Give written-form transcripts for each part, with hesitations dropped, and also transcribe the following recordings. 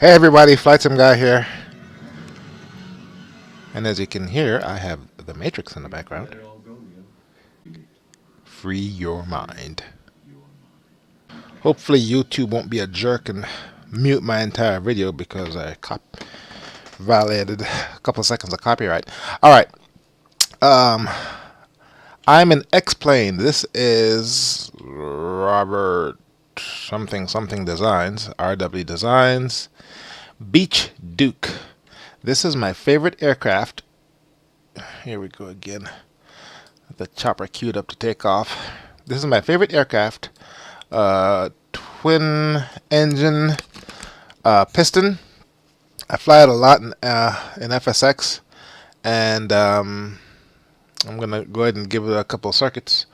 Hey everybody, Flightsimguy here. And as you can hear, I have the Matrix in the background. Free your mind. Hopefully YouTube won't be a jerk and mute my entire video because I violated a couple of seconds of copyright. Alright. I'm in X-Plane. This is Robert something Designs, RW Designs Beech Duke. This is my favorite aircraft. Here we go again. The chopper queued up to take off. This is my favorite aircraft. Twin engine piston. I fly it a lot in FSX, and I'm gonna go ahead and give it a couple of circuits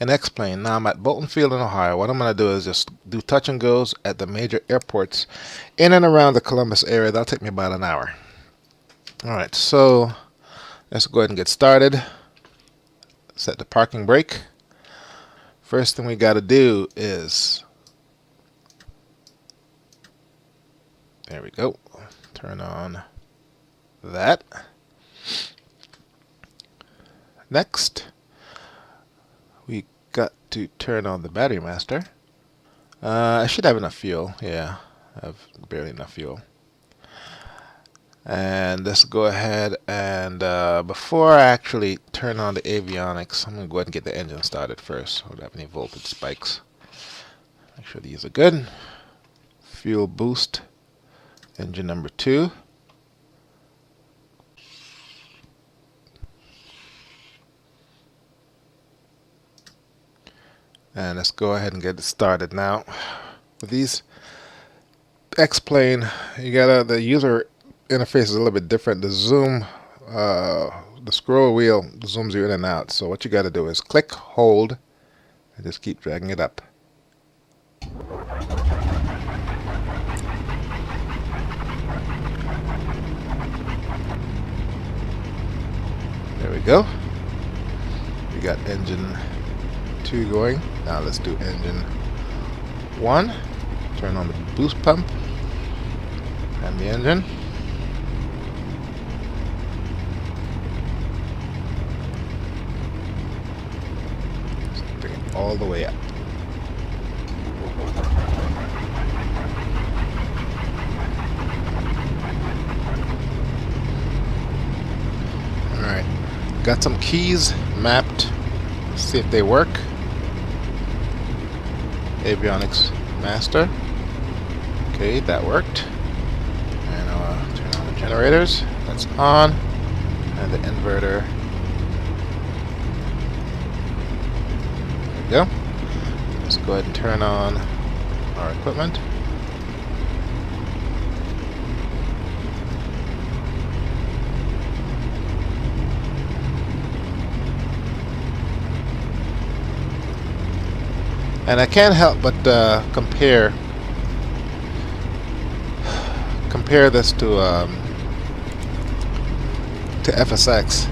in X-Plane. Now I'm at Bolton Field in Ohio. What I'm gonna do is just do touch and goes at the major airports in and around the Columbus area. That'll take me about an hour. Alright, so let's go ahead and get started. Set the parking brake. First thing we got to do is, there we go, turn on that. Next, we got to turn on the battery master. I should have enough fuel. Yeah, I have barely enough fuel. And let's go ahead and before I actually turn on the avionics, I'm going to go ahead and get the engine started first. So I don't have any voltage spikes. Make sure these are good. Fuel boost, engine number 2. And let's go ahead and get it started now. With these X-Plane, you gotta, the user interface is a little bit different. The zoom, the scroll wheel zooms you in and out. So what you got to do is click, hold, and just keep dragging it up. There we go. We got engine 2 going. Now let's do engine 1. Turn on the boost pump and the engine. All the way up. Alright, got some keys mapped. Let's see if they work. Avionics master. Okay, that worked. And I'll turn on the generators. That's on. And the inverter. Go. Let's go ahead and turn on our equipment. And I can't help but compare this to FSX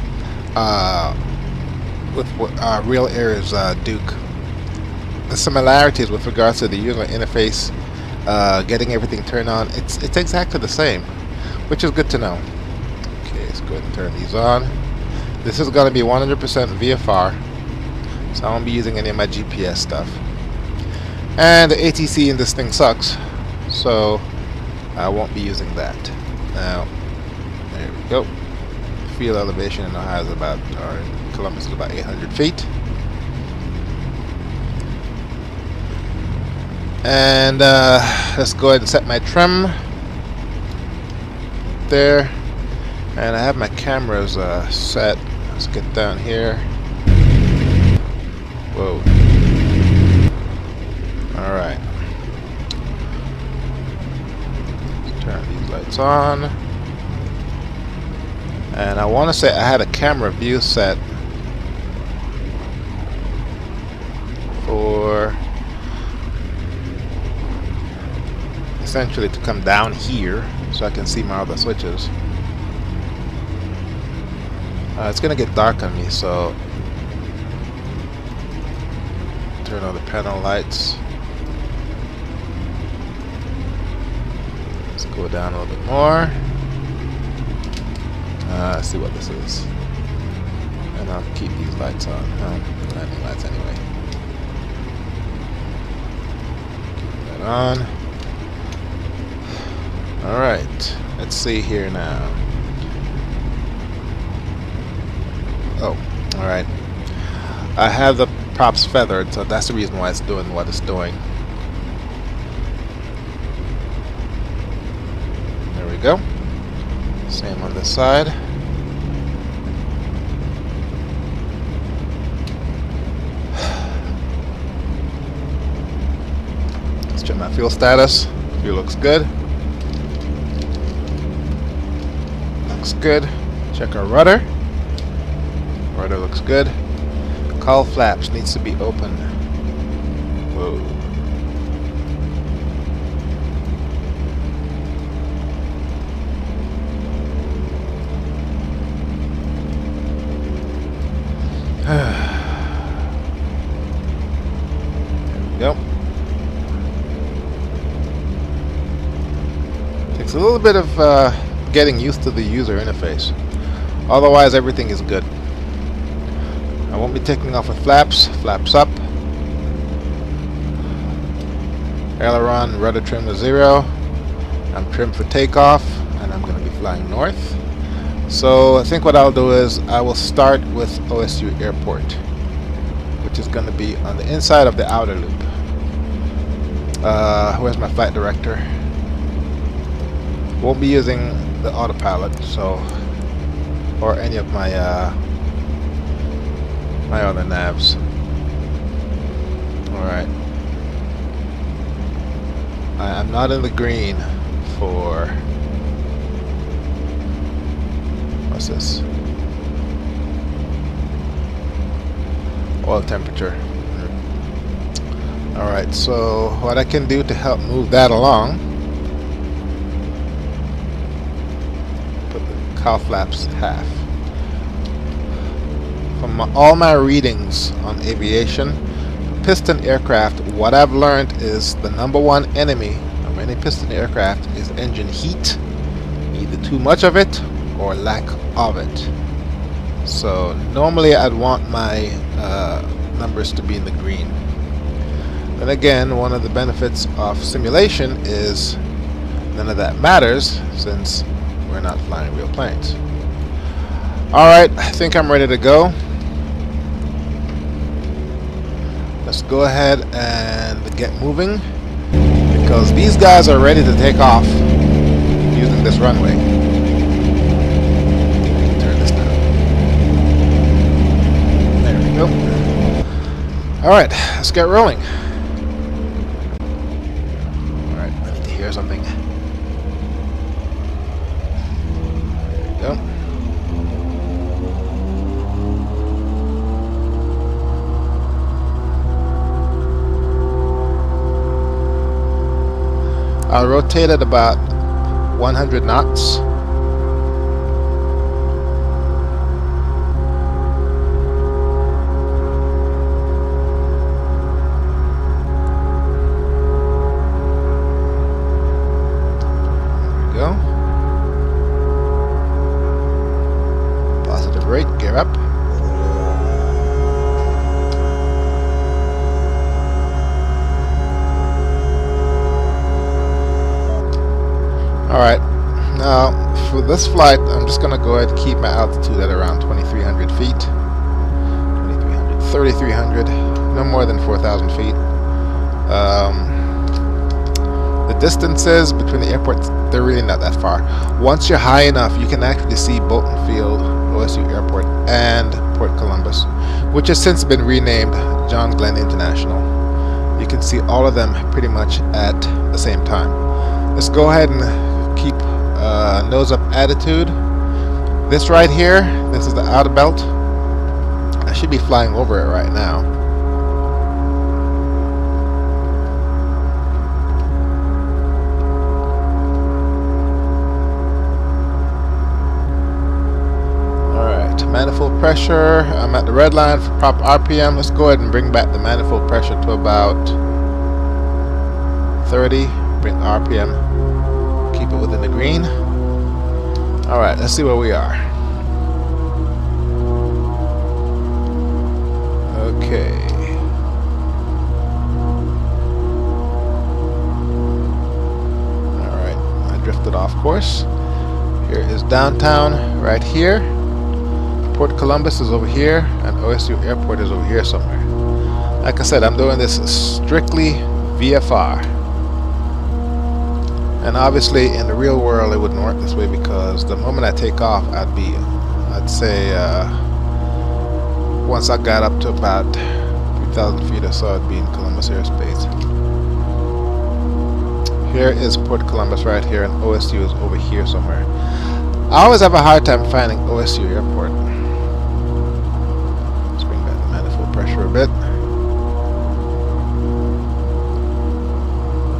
with what Real Air's Duke. The similarities with regards to the user interface, getting everything turned on, it's exactly the same, which is good to know. Okay, let's go ahead and turn these on. This is going to be 100% VFR, so I won't be using any of my GPS stuff. And the ATC in this thing sucks, so I won't be using that. Now, there we go. Field elevation in Ohio is about, or in Columbus is about 800 feet. And let's go ahead and set my trim there. And I have my cameras set. Let's get down here. Whoa. Alright. Let's turn these lights on. And I want to say I had a camera view set for essentially to come down here so I can see my other switches. It's gonna get dark on me, so turn on the panel lights. Let's go Go down a little bit more. Let's see what this is. And I'll keep these lights on. Landing lights anyway. Keep that on. Alright. Let's see here now. Oh, alright. I have the props feathered, so that's the reason why it's doing what it's doing. There we go. Same on this side. Let's check my fuel status. Fuel looks good. Looks good. Check our rudder. Rudder looks good. Cowl flaps needs to be open. Whoa. There we go. Takes a little bit of getting used to the user interface. Otherwise, everything is good. I won't be taking off with flaps. Flaps up. Aileron, rudder trim to 0. I'm trimmed for takeoff, and I'm going to be flying north. So I think what I'll do is I will start with OSU Airport, which is going to be on the inside of the outer loop. Where's my flight director? Won't be using the autopilot, so, or any of my my other navs. Alright. I'm not in the green for... What's this? Oil temperature. Alright, so what I can do to help move that along, put the cowl flaps half. From all my readings on aviation, piston aircraft, what I've learned is the #1 enemy of any piston aircraft is engine heat, either too much of it or lack of it. So normally I'd want my numbers to be in the green. Then again, one of the benefits of simulation is none of that matters since we're not flying real planes. Alright, I think I'm ready to go. Let's go ahead and get moving because these guys are ready to take off using this runway. Turn this down. There we go. Alright, let's get rolling. Alright, I need to hear something. There we go. I'll rotate at about 100 knots. There we go. Positive rate, gear up. Alright, now for this flight I'm just going to go ahead and keep my altitude at around 2,300 feet. 2,300, 3,300, no more than 4,000 feet. The distances between the airports, they're really not that far. Once you're high enough, you can actually see Bolton Field, OSU Airport, and Port Columbus, which has since been renamed John Glenn International. You can see all of them pretty much at the same time. Let's go ahead and keep nose up attitude. This right here, this is the outer belt. I should be flying over it right now. Alright, manifold pressure. I'm at the red line for prop RPM. Let's go ahead and bring back the manifold pressure to about 30. Bring RPM. Keep it within the green. Alright, let's see where we are. Okay. Alright, I drifted off course. Here is downtown right here. Port Columbus is over here, and OSU Airport is over here somewhere. Like I said, I'm doing this strictly VFR. And obviously in the real world it wouldn't work this way, because the moment I take off, I'd say once I got up to about 3,000 feet or so, I'd be in Columbus airspace. Here is Port Columbus right here, and OSU is over here somewhere. I always have a hard time finding OSU Airport. Let's bring back the manifold pressure a bit.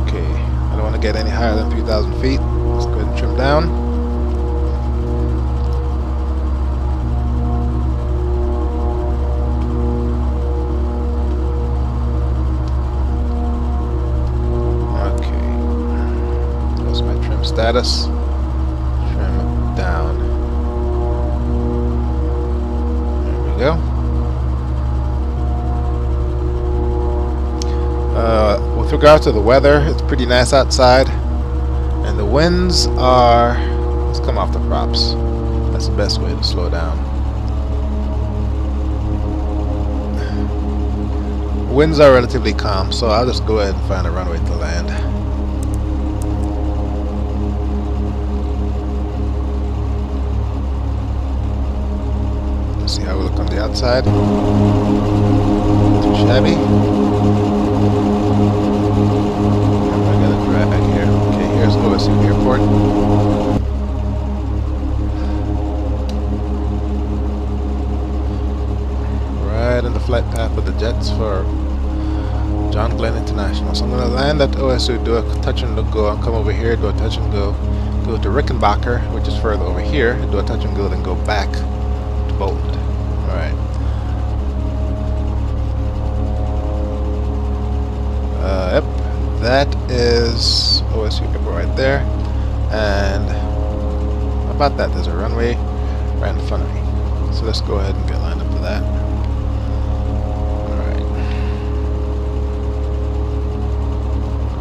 Okay, I don't want to get any higher than 3,000 feet. Let's go ahead and trim down. Okay, that's my trim status. Down. There we go. With regard to the weather, it's pretty nice outside, and the winds are, let's come off the props. That's the best way to slow down. Winds are relatively calm, so I'll just go ahead and find a runway to land. See how we look on the outside. Too shabby. I got a drag here. Okay, here's OSU Airport. Right in the flight path of the jets for John Glenn International. So I'm going to land at OSU, do a touch and go, and come over here, do a touch and go to Rickenbacker, which is further over here, do a touch and go, then go back to Bolton. Alright. Yep, that is OSU Airport right there. And how about that? There's a runway right in front of me. So let's go ahead and get lined up for that. Alright.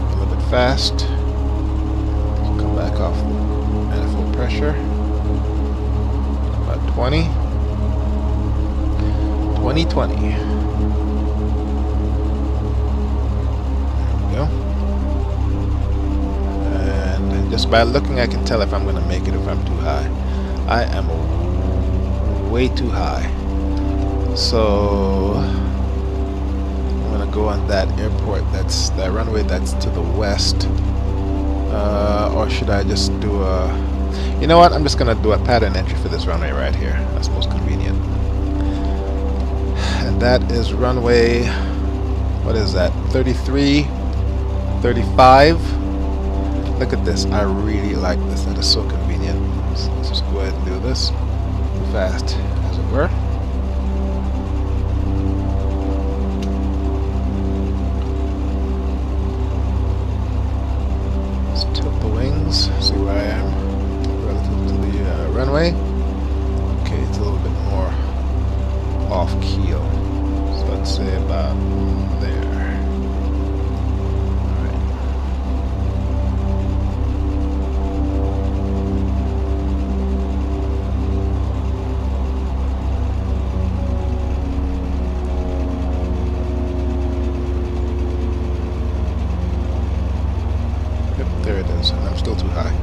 A little bit fast. Come back off manifold pressure. About 20. 2020. There we go. And just by looking I can tell if I'm going to make it, if I'm too high. I am way too high. So I'm going to go on that airport, that's that runway that's to the west. Or should I just do a... You know what? I'm just going to do a pattern entry for this runway right here. That's most convenient. And that is runway, what is that, 33, 35. Look at this, I really like this, that is so convenient. So let's just go ahead and do this fast, as it were. Let's tilt the wings, see where I am relative to the runway. Okay, it's a little bit more off keel. So let's say about there. Alright. Yep, there it is. And I'm still too high.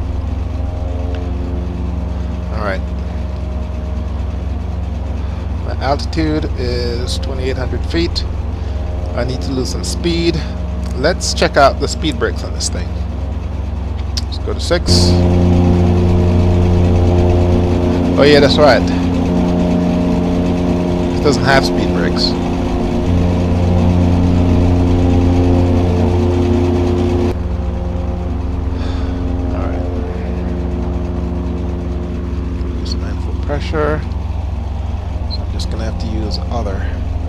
Alright. My altitude is 2,800 feet. I need to lose some speed. Let's check out the speed brakes on this thing. Let's go to 6. Oh yeah, that's right. It doesn't have speed brakes. Alright. Use manifold pressure. Just gonna have to use other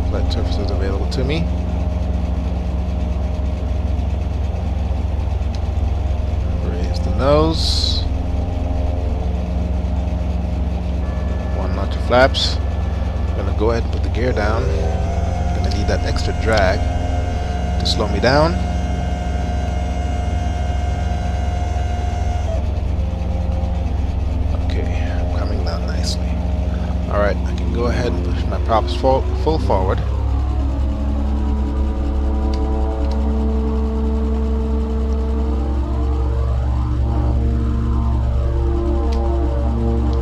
flight surfaces available to me. Raise the nose. 1 notch of flaps. I'm gonna go ahead and put the gear down. I'm gonna need that extra drag to slow me down. Okay, I'm coming down nicely. Alright, I can go ahead and push my props full forward.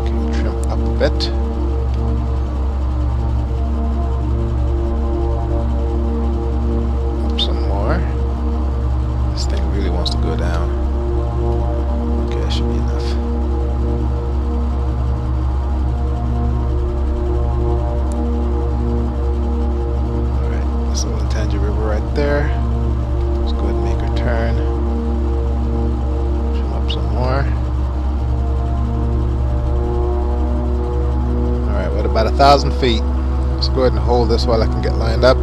Okay, trim up a bit. Up some more. This thing really wants to go down. Okay, that should be enough. Right there. Let's go ahead and make her turn. Trim up some more. Alright, we're at about 1,000 feet. Let's go ahead and hold this while I can get lined up.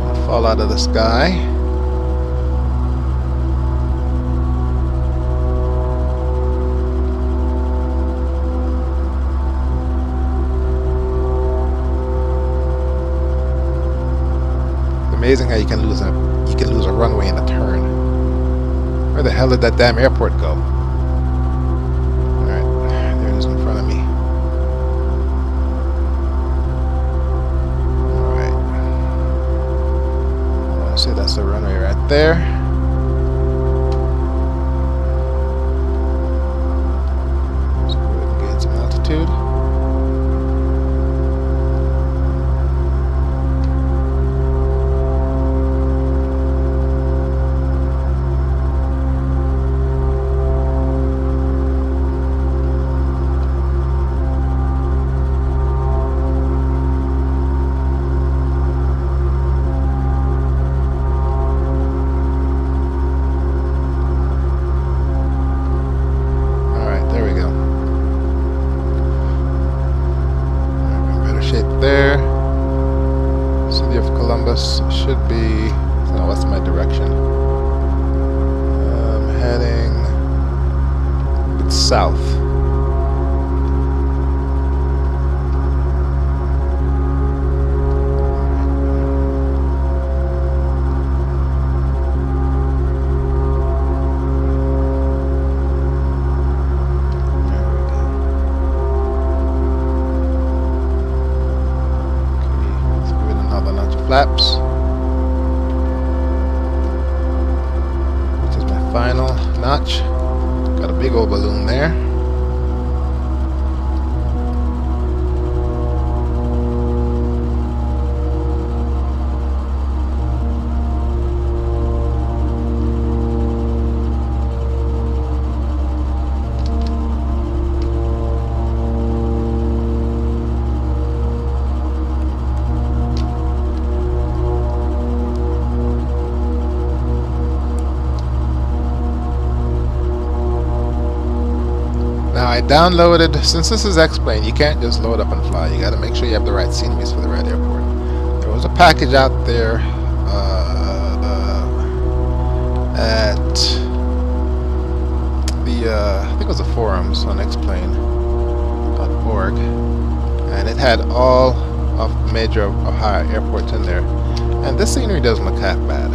Don't fall out of the sky. Amazing how you can lose a runway in a turn. Where the hell did that damn airport go? Alright, there it is in front of me. Alright. I want to say that's the runway right there. Let's go ahead and gain some altitude. There, City of Columbus should be. No, what's my direction? I'm heading. It's south. Flaps, which is my final notch. Got a big old balloon there. I downloaded, since this is X-Plane, you can't just load up and fly. You got to make sure you have the right sceneries for the right airport. There was a package out there at the, I think it was the forums on xplane.org, and it had all of the major Ohio airports in there. And this scenery doesn't look half bad.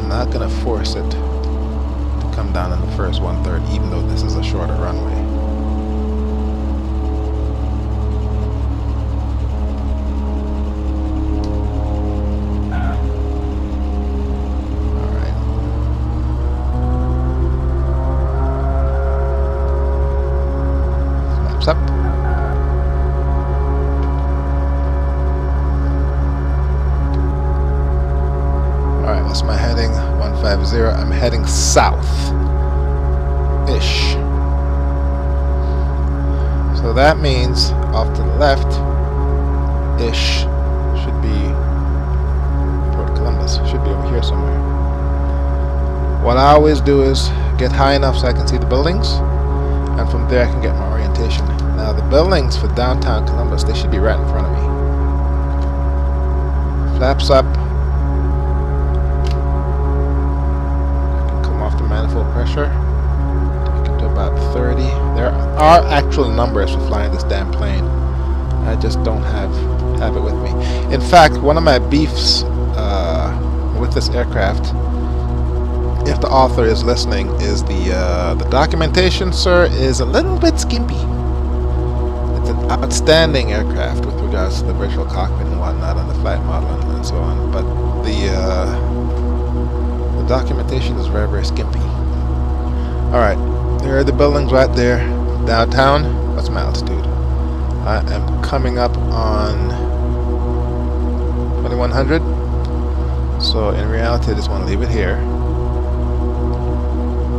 Not going to force it to come down in the first 1/3, even though this is a shorter runway. Alright. Flaps up. Alright, what's my heading? 150. I'm heading south-ish. So that means off to the left-ish should be Port Columbus. Should be over here somewhere. What I always do is get high enough so I can see the buildings, and from there I can get my orientation. Now the buildings for downtown Columbus, they should be right in front of me. Flaps up. I can come off the manifold pressure. Take it to about 30. There are actual numbers for flying this damn plane. I just don't have it with me. In fact, one of my beefs with this aircraft, if the author is listening, is the documentation, sir, is a little bit skimpy. It's an outstanding aircraft with regards to the virtual cockpit and whatnot, and the flight model and so on, but the documentation is very, very skimpy. Alright, there are the buildings right there. Downtown, what's my altitude? I am coming up on 2100, so in reality I just want to leave it here.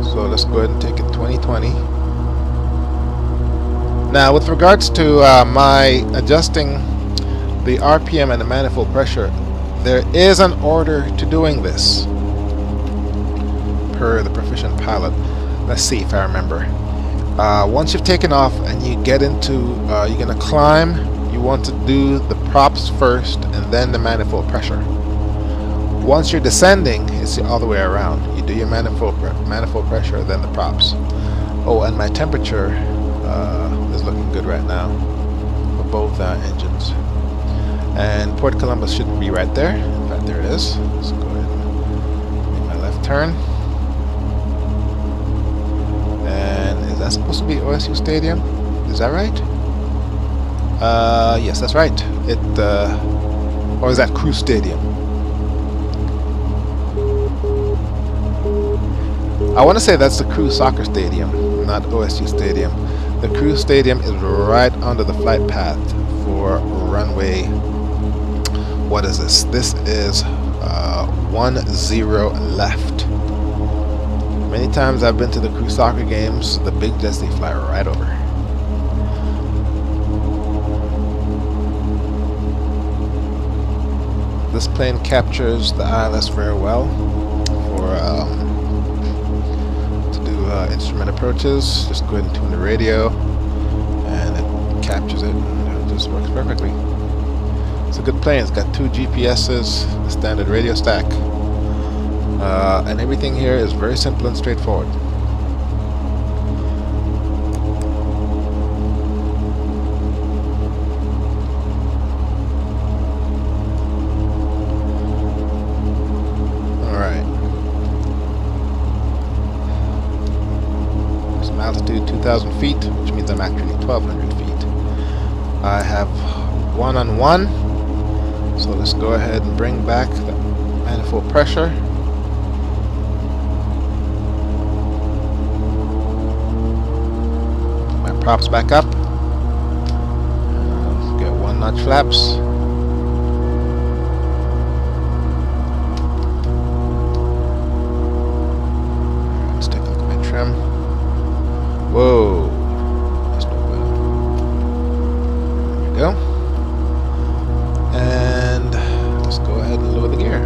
So let's go ahead and take it 2020. Now with regards to my adjusting the RPM and the manifold pressure, there is an order to doing this per the proficient pilot. Let's see if I remember. Once you've taken off and you get into, you're going to climb, you want to do the props first and then the manifold pressure. Once you're descending, it's all the way around. You do your manifold pressure, then the props. Oh, and my temperature is looking good right now for both engines. And Port Columbus should be right there. In fact, there it is. Let's go ahead and make my left turn. And is that supposed to be OSU Stadium? Is that right? Yes, that's right. Or is that Crew Stadium? I want to say that's the Crew Soccer Stadium, not OSU Stadium. The Crew Stadium is right under the flight path for runway. What is this? This is 10 left. Many times I've been to the Crew Soccer games. The big jets, they fly right over. This plane captures the ILS very well for instrument approaches. Just go ahead and tune the radio and it captures it, and it just works perfectly. It's a good plane. It's got 2 GPSs, a standard radio stack, and everything here is very simple and straightforward. Altitude 2,000 feet, which means I'm actually 1,200 feet. I have 1-on-1, so let's go ahead and bring back the manifold pressure. Put my props back up. Get 1-notch flaps. Let's take a look at my trim. Whoa. That's no good. There we go. And let's go ahead and lower the gear.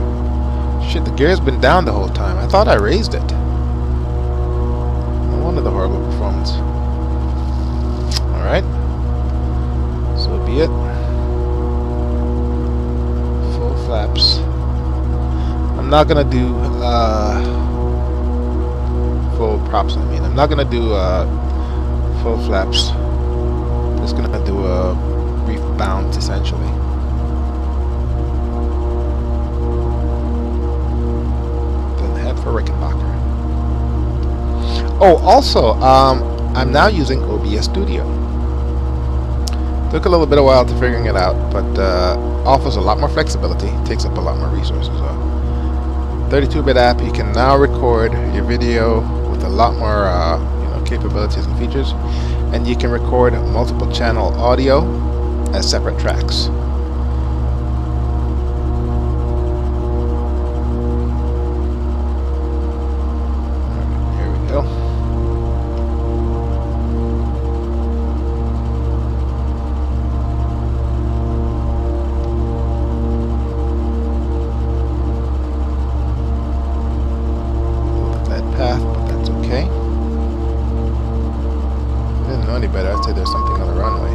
Shit, the gear's been down the whole time. I thought I raised it. No wonder the horrible performance. Alright. So be it. Full flaps. I'm not gonna do full props. I'm not gonna do full flaps. I'm just gonna do a brief bounce essentially. Then head for Rickenbacker. Oh, also, I'm now using OBS Studio. Took a little bit of while to figuring it out, but offers a lot more flexibility. Takes up a lot more resources. 32-bit app. You can now record your video with a lot more capabilities and features, and you can record multiple channel audio as separate tracks. Here we go. path, but that's okay. If I didn't know any better, I'd say there's something on the runway.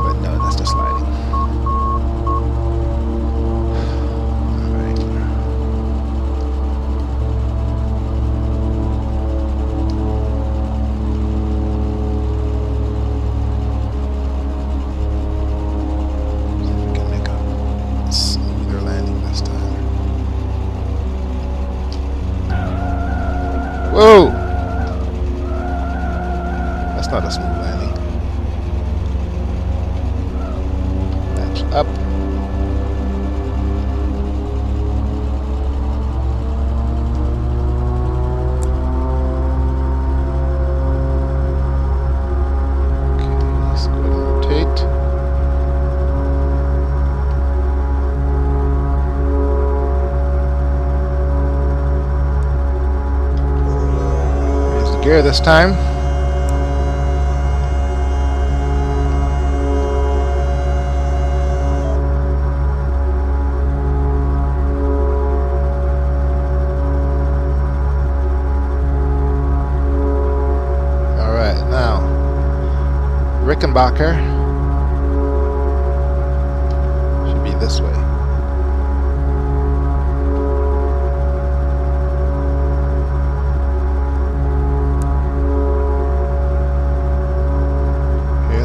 But no, that's just sliding. Whoa! That's not a smooth landing. That's up. Okay, let's go ahead and rotate. Gear this time. All right, now Rickenbacker should be this way.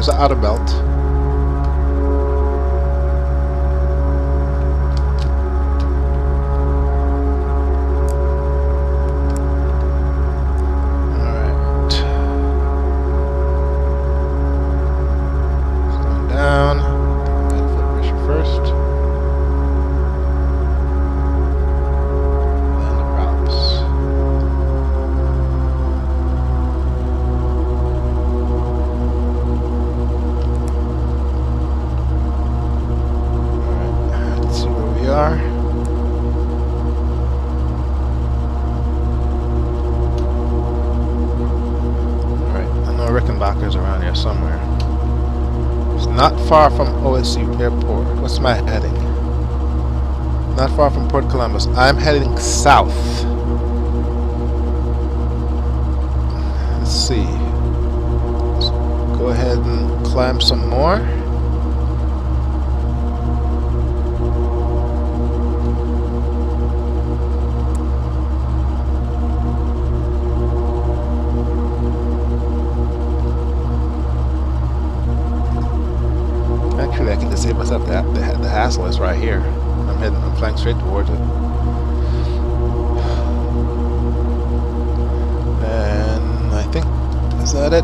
The outer belt. Alright. Slowing down. Foot pressure first. Then the props. Are. Alright, I know Rickenbacker's around here somewhere. It's not far from OSU Airport. What's my heading? Not far from Port Columbus. I'm heading south. Let's see. Let's go ahead and climb some more. Actually, I can just save myself the hassle. It's right here. I'm flying straight towards it. And I think, is that it?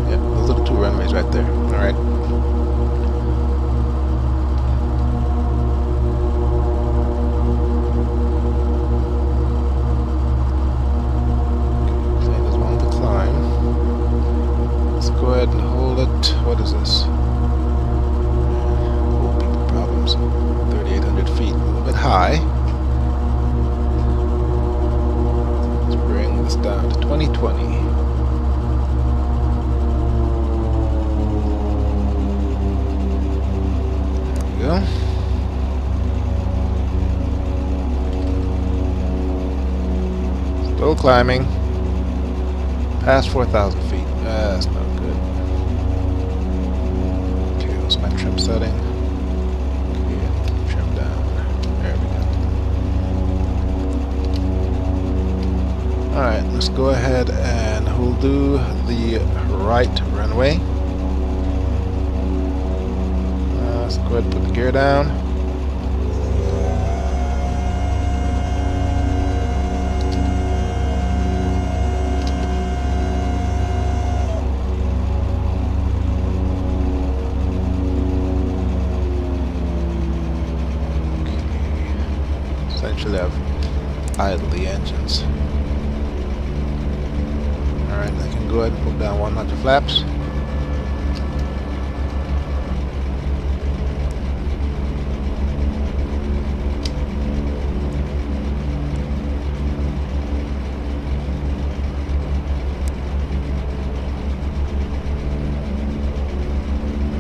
Yeah, those are the two runways right there. Alright. Okay, there's one to climb. Let's go ahead and hold it. What is this? 3,800 feet, a little bit high. Let's bring this down to 2020. There we go. Still climbing. Past 4,000 feet. That's not good. Okay, what's my trim setting? Alright, let's go ahead and we'll do the right runway. Let's go ahead and put the gear down. Okay. Essentially I've idled the engines. Alright, I can go ahead and put down one notch of flaps.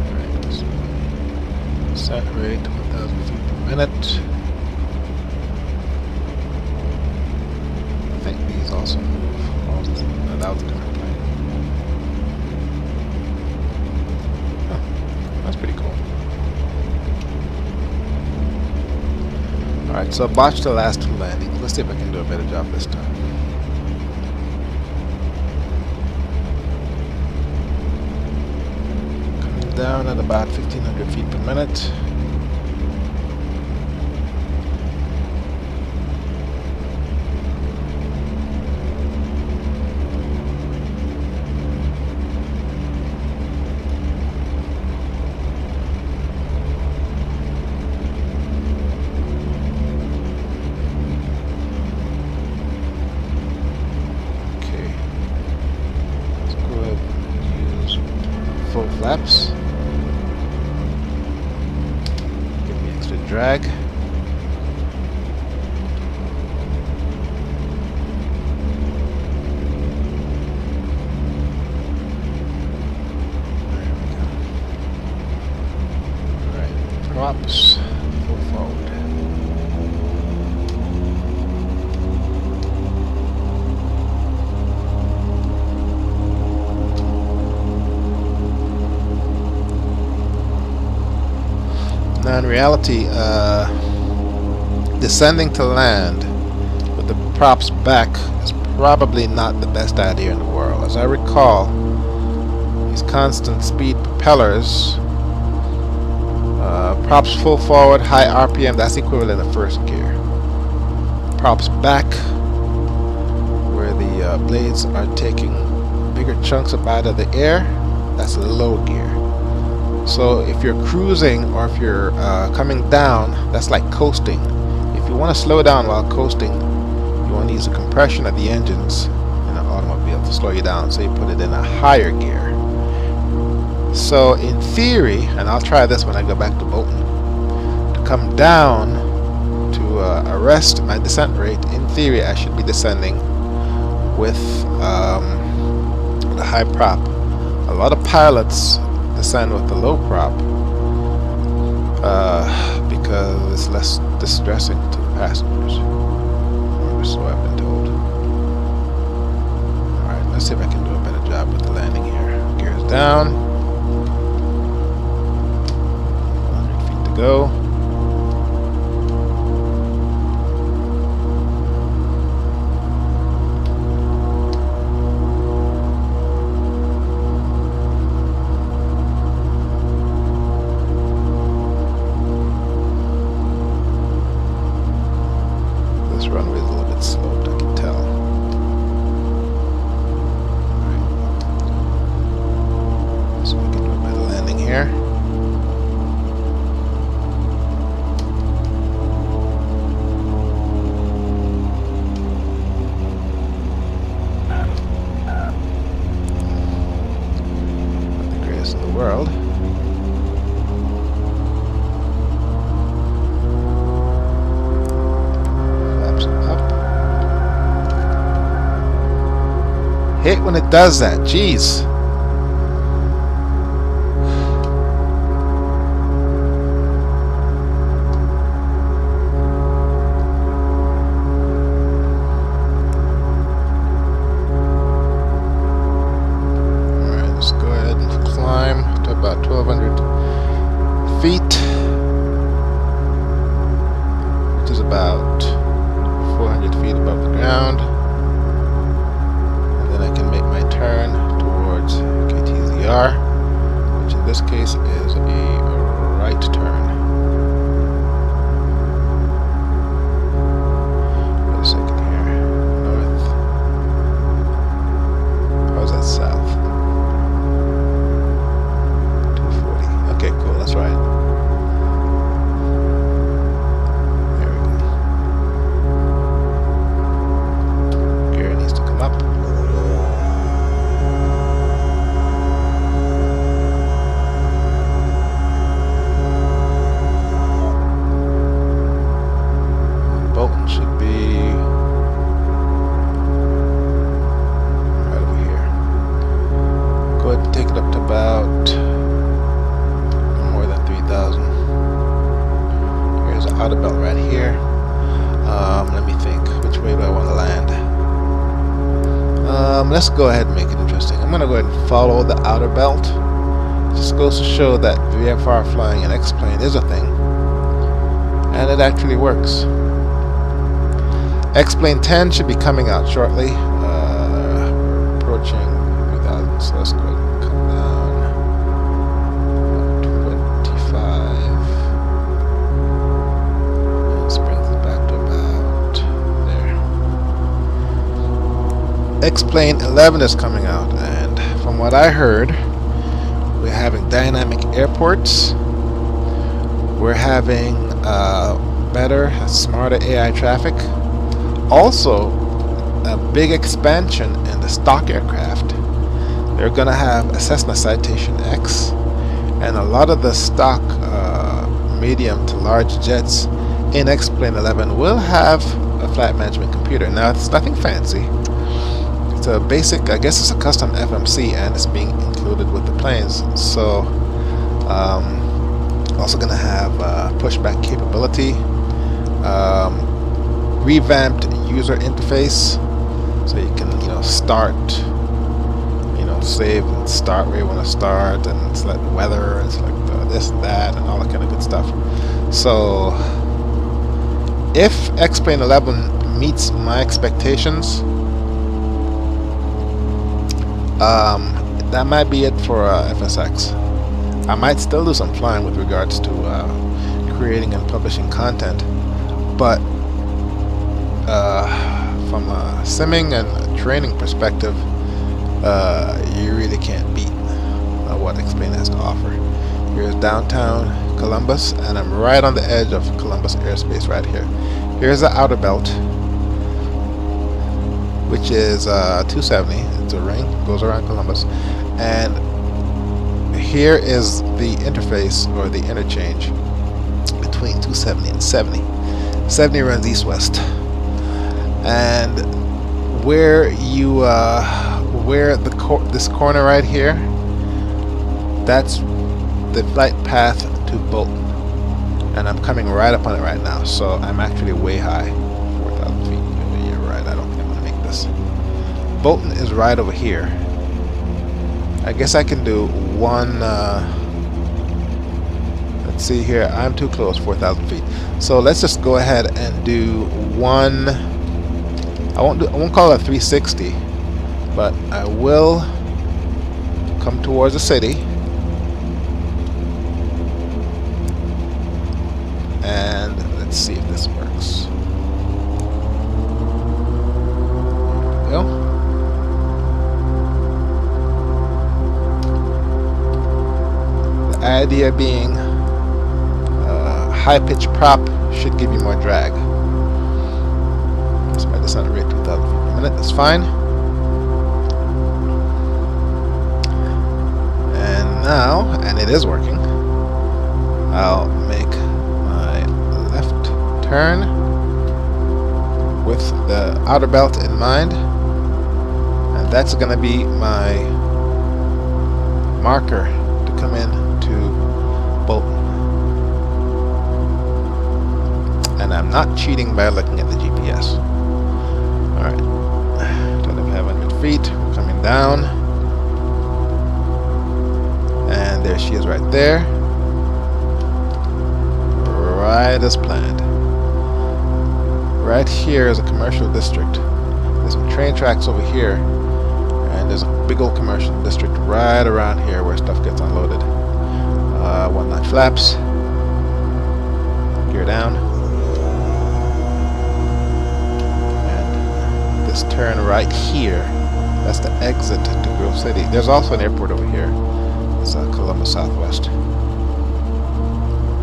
Alright, set rate 1,000 feet per minute. Alright, so I botched the last 2 landings. Let's see if I can do a better job this time. Coming down at about 1500 feet per minute. Full flaps. Give me extra drag. There we go. Alright, props, full forward. Now in reality, descending to land with the props back is probably not the best idea in the world. As I recall, these constant speed propellers, props full forward, high RPM, that's equivalent to first gear. Props back, where the blades are taking bigger chunks up out of the air, that's low gear. So if you're cruising or if you're coming down, that's like coasting. If you want to slow down while coasting, you want to use the compression of the engines in an automobile to slow you down, so you put it in a higher gear. So in theory, and I'll try this when I go back to Bolton, to come down to arrest my descent rate, in theory I should be descending with the high prop. A lot of pilots descend with the low prop because it's less distressing to the passengers, or so I've been told. Alright, let's see if I can do a better job with the landing here. Gears down, 100 feet to go. Runway is a little bit sloped, I can tell. Right. So we can do a better landing here. Not the greatest in the world. Hate when it does that, jeez. Alright, let's go ahead and climb to about 1200 feet, which is about 400 feet above the ground. Turn towards KTZR, which in this case is a right turn. Wait a second here. North. How's that south? 240. Okay, cool, that's right. There we go. Gear needs to come up. Bolton should be right over here. Go ahead and take it up to about more than 3,000. Here's an outer belt right here. Let me think, which way do I want to land? Let's go ahead and make it interesting. I'm going to go ahead and follow the outer belt. It just goes to show that VFR flying an X-plane is a thing, and it actually works. X-Plane 10 should be coming out shortly. Approaching 3,000, so let's go ahead and come down. 25. This brings it back to about there. X-Plane 11 is coming out, and from what I heard, we're having dynamic airports. We're having better, smarter AI traffic. Also, a big expansion in the stock aircraft. They're going to have a Cessna Citation X, and a lot of the stock medium to large jets in X-Plane 11 will have a flight management computer. Now, it's nothing fancy. It's a basic, I guess it's a custom FMC, and it's being included with the planes. So, also going to have pushback capability, revamped user interface, so you can start, save and start where you want to start, and select the weather and select this and that and all that kind of good stuff. So if X-Plane 11 meets my expectations, that might be it for FSX. I might still do some flying with regards to creating and publishing content, but from a simming and a training perspective, you really can't beat what X-Plane has to offer. Here's downtown Columbus, and I'm right on the edge of Columbus airspace right here. Here's the outer belt, which is 270. It's a ring, goes around Columbus, and here is the interface, or the interchange, between 270 and 70. 70 runs east-west, and where you this corner right here, that's the flight path to Bolton, and I'm coming right up on it right now, so I'm actually way high, 4,000 feet. Yeah, right, I don't think I'm going to make this. Bolton is right over here. I guess I can do one, let's see here, I'm too close, 4,000 feet. So let's just go ahead and do one, I won't call it 360, but I will come towards the city, and let's see if this works. There we go. The idea being high-pitch prop should give you more drag. So I decided to rate 2,000 feet per minute. That's fine. And now, and it is working, I'll make my left turn with the outer belt in mind, and that's going to be my marker to come in to Bolton. And I'm not cheating by looking at the GPS. Alright, 2,500 feet, we're coming down, and there she is right there, right as planned. Right here is a commercial district. There's some train tracks over here, and there's a big old commercial district right around here where stuff gets unloaded. 1-notch flaps, gear down, and this turn right here, that's the exit to Grove City. There's also an airport over here. It's Columbus Southwest.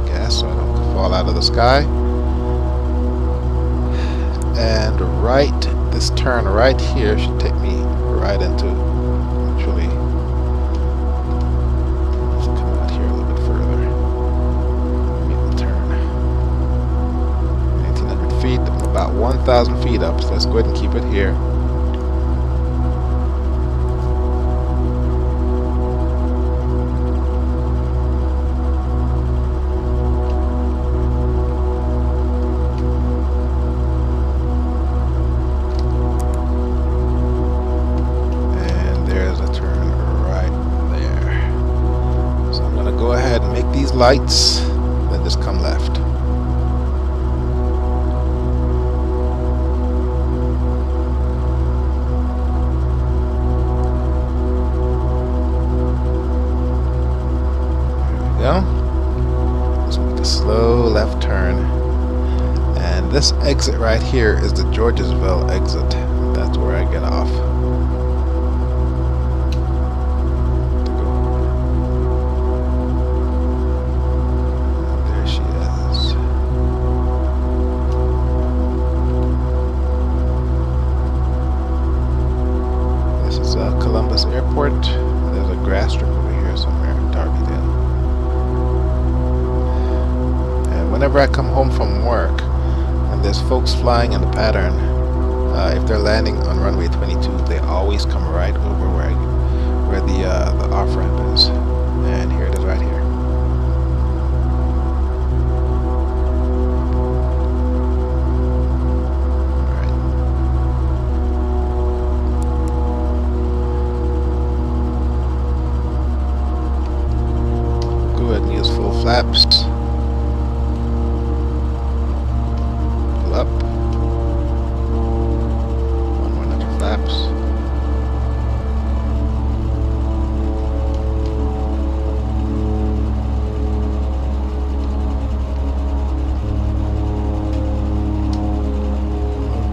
Gas so I don't fall out of the sky. And right, this turn right here should take me right into, actually, let's come out here a little bit further. Make the turn. 1,800 feet, I'm about 1,000 feet up, so let's go ahead and keep it here. Lights, then just come left. This exit right here is the Georgesville exit. That's where I get off. There she is. This is Columbus Airport. There's a grass strip over here somewhere, Darbyville. And whenever I come home from work, and there's folks flying in the pattern, if they're landing on runway 22, they always come right over where the off ramp is. And here it is right here. Alright. Go ahead and use full flaps. Up. One more notch of flaps.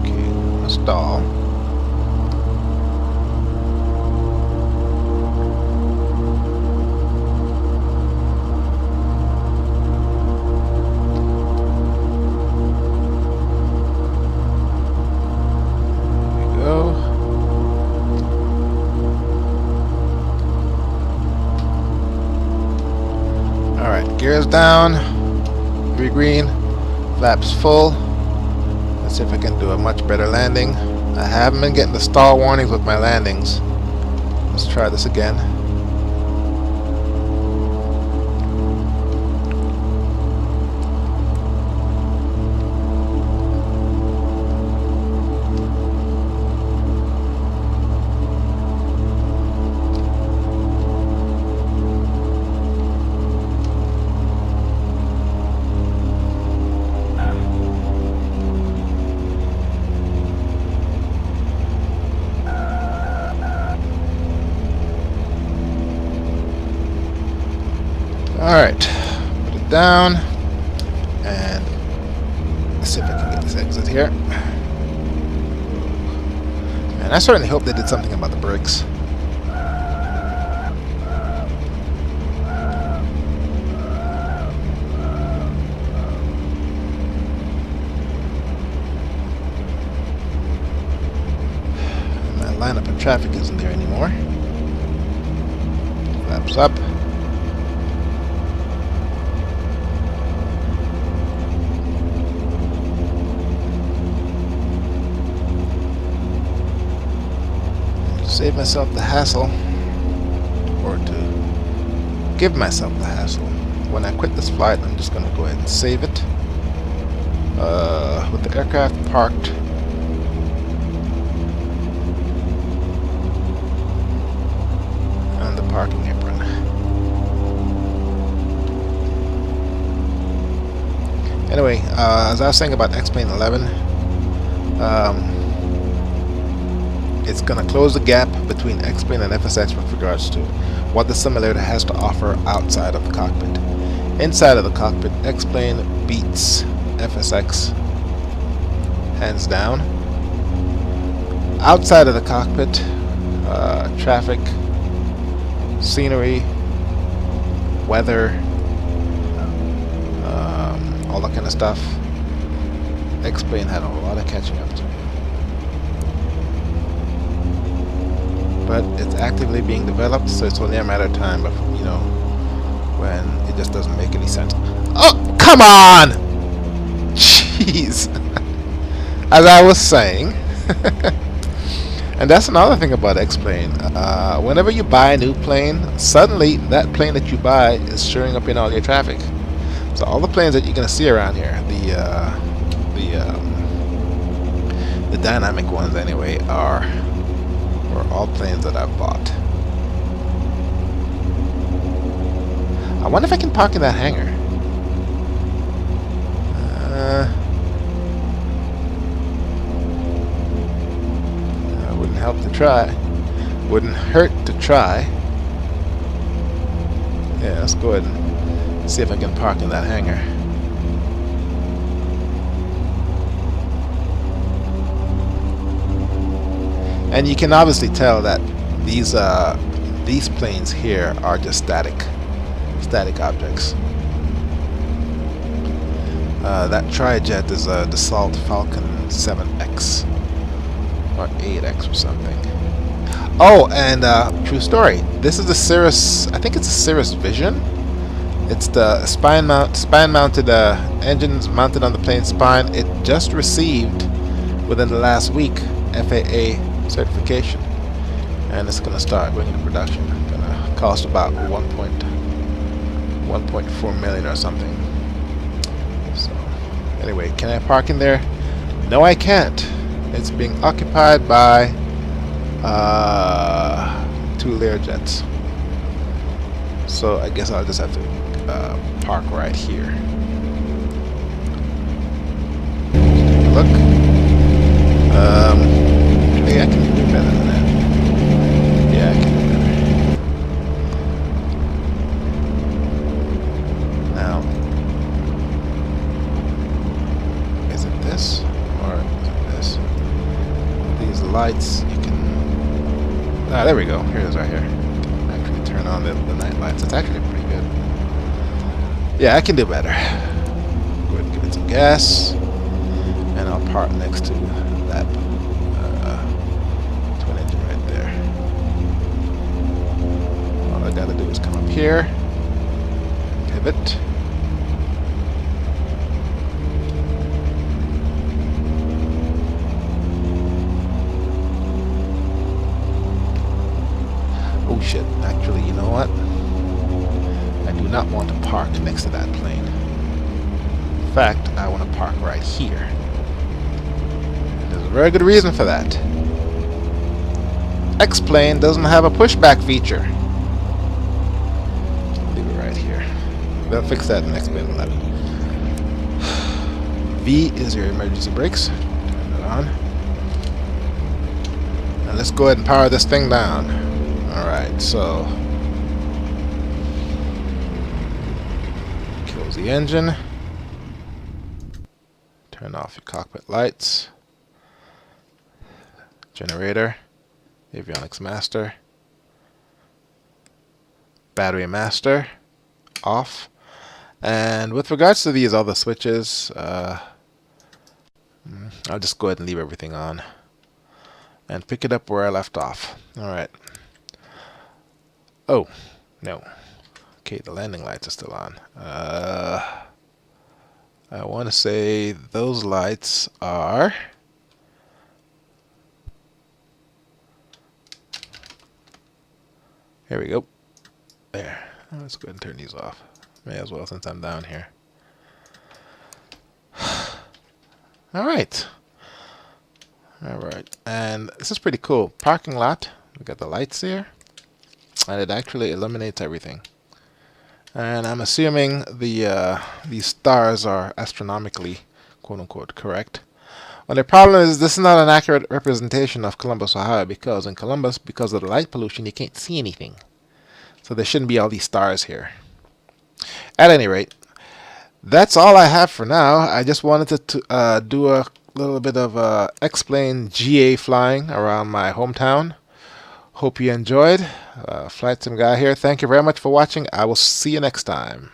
Okay, stall. Gears down, green, flaps full. Let's see if I can do a much better landing. I haven't been getting the stall warnings with my landings. Let's try this again. Alright, put it down, and let's see if I can get this exit here. And I certainly hope they did something about the brakes. And that lineup of traffic isn't there anymore. Flaps up. Save myself the hassle, or to give myself the hassle. When I quit this flight, I'm just going to go ahead and save it. With the aircraft parked on the parking apron. Anyway, as I was saying about X-Plane 11, it's going to close the gap between X-Plane and FSX with regards to what the simulator has to offer outside of the cockpit. Inside of the cockpit, X-Plane beats FSX hands down. Outside of the cockpit, traffic, scenery, weather, all that kind of stuff, X-Plane had a lot of catching up to. But it's actively being developed, so it's only a matter of time before, when it just doesn't make any sense. Oh, come on! Jeez. As I was saying, and that's another thing about X-Plane. Whenever you buy a new plane, suddenly that plane that you buy is showing up in all your traffic. So all the planes that you're going to see around here, the dynamic ones anyway, are all planes that I've bought. I wonder if I can park in that hangar. Wouldn't help to try. Wouldn't hurt to try. Yeah, let's go ahead and see if I can park in that hangar. And you can obviously tell that these planes here are just static objects. That trijet is a Dassault Falcon 7X or 8X or something. Oh, and true story. This is the Cirrus. I think it's a Cirrus Vision. It's the spine-mounted engines mounted on the plane spine. It just received within the last week FAA certification, and it's going to start going into production. It's going to cost about 1.4 million or something. So anyway, can I park in there? No, I can't. It's being occupied by 2 Learjets. So I guess I'll just have to park right here. Look. Maybe I can do better than that. Yeah, I can do better. Now, is it this or is it this? These lights, you can. Ah, there we go. Here it is, right here. You can actually turn on the night lights. It's actually pretty good. Yeah, I can do better. Go ahead and give it some gas, and I'll park next to that twin engine right there. All I gotta do is come up here, pivot. Oh shit, actually, you know what? I do not want to park next to that plane. In fact, I want to park right here. There's a very good reason for that. X-plane doesn't have a pushback feature. Leave it right here. They'll fix that in X-plane 11. V is your emergency brakes. Turn it on. Now let's go ahead and power this thing down. Alright, so close the engine. Turn off your cockpit lights. Generator. Avionics master. Battery master. Off. And with regards to these other switches, I'll just go ahead and leave everything on and pick it up where I left off. Alright. Oh, no. Okay, the landing lights are still on. I want to say those lights are... Here we go. There. Let's go ahead and turn these off. May as well since I'm down here. Alright. Alright. And this is pretty cool. Parking lot. We got the lights here. And it actually illuminates everything. And I'm assuming these stars are astronomically, quote-unquote, correct. Well, the problem is this is not an accurate representation of Columbus, Ohio, because in Columbus, because of the light pollution, you can't see anything. So there shouldn't be all these stars here. At any rate, that's all I have for now. I just wanted to do a little bit of explain GA flying around my hometown. Hope you enjoyed. Flightsimguy here. Thank you very much for watching. I will see you next time.